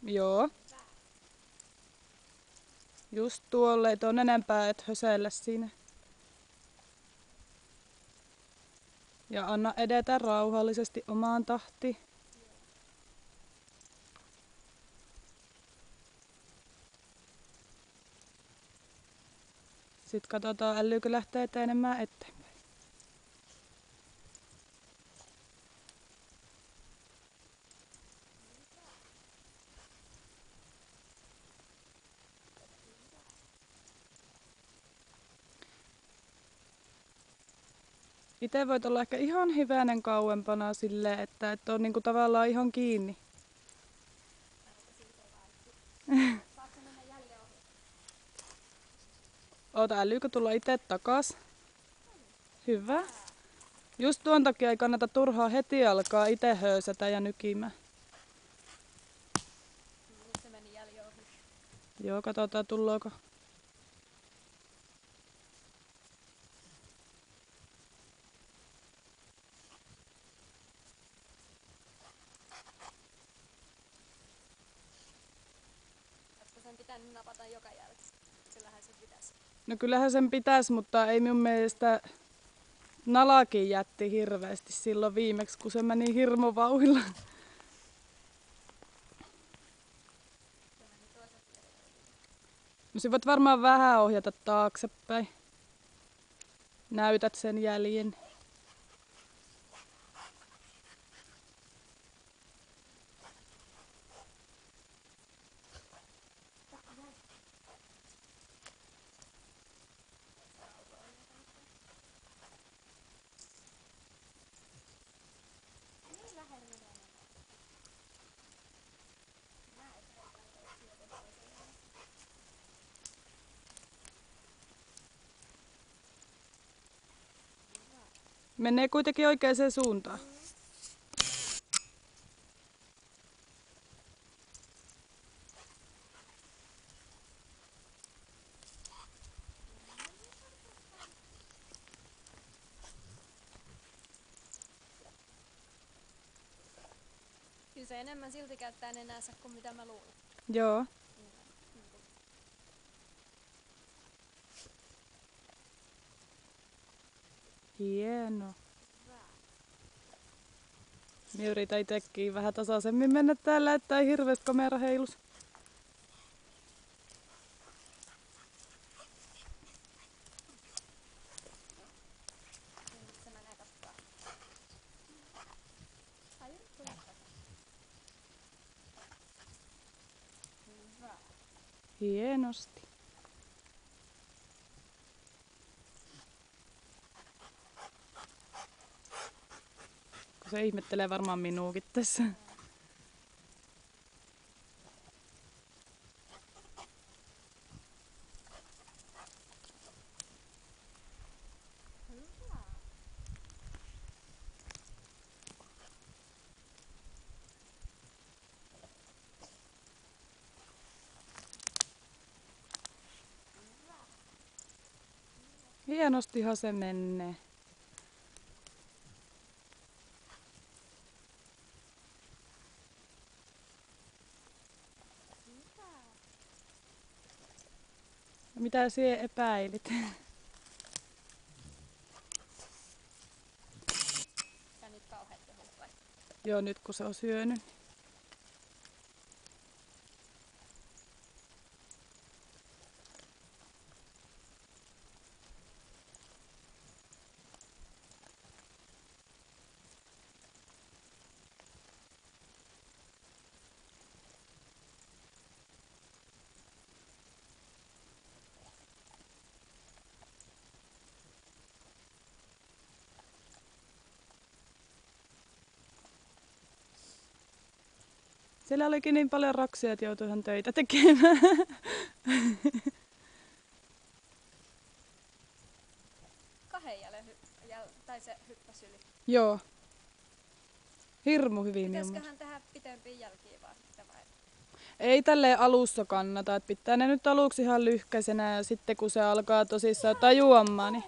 Joo. Just tuolle, et on enempää et hösellä siinä. Ja anna edetä rauhallisesti omaan tahtiin. Sitten katsotaan, älyykö lähtee etenemään eteenpäin. Itse voit olla ehkä ihan hyvänen kauempana silleen, että et ole niinku tavallaan ihan kiinni. Saatko mennä jälleen ohi? Oota, älyykö tulla itse takas? Hyvä. Just tuon takia ei kannata turhaa heti alkaa itse höysätä ja nykimään. Nyt se meni jälleen ohi. Joo, katsotaan tullaanko. Olisiko sen pitänyt napata joka jälkeen? Kyllähän se pitäisi. No kyllähän sen pitäisi, mutta ei minun mielestä nalakin jätti hirveästi silloin viimeksi, kun se meni hirmovauhilla. Se meni toiset jälkeen. No sä voit varmaan vähän ohjata taaksepäin. Näytät sen jäljen. Niin lähellä menee. Menee kuitenkin oikeaan suuntaan. Kyllä se enemmän silti käyttää nenänsä kuin mitä mä luulen. Joo. Hieno. Minä yritän itsekin vähän tasaisemmin mennä täällä, että ei hirveästi kamera heilus. Se menee katsomaan. Ai nyt tuli takaisin. Hyvä. Hienosti. Kun se ihmettelee varmaan minuukin tässä. Hyvä. Hienostihan se menee. Hyvä. Mitä sinä epäilit? Ja nyt kauheat kehut vai? Joo, nyt kun se on syönyt. Siellä olikin niin paljon raksia, että joutui ihan töitä tekemään. Kahden tai se hyppäsi yli. Joo. Hirmu hyvin minun mielestä. Pitäisiköhän tehdä pitempiä jälkiä vaan sitten vai? Ei tälleen alussa kannata, että pitää ne nyt aluksi ihan lyhkäisenä ja sitten kun se alkaa tosissaan tajuamaan, niin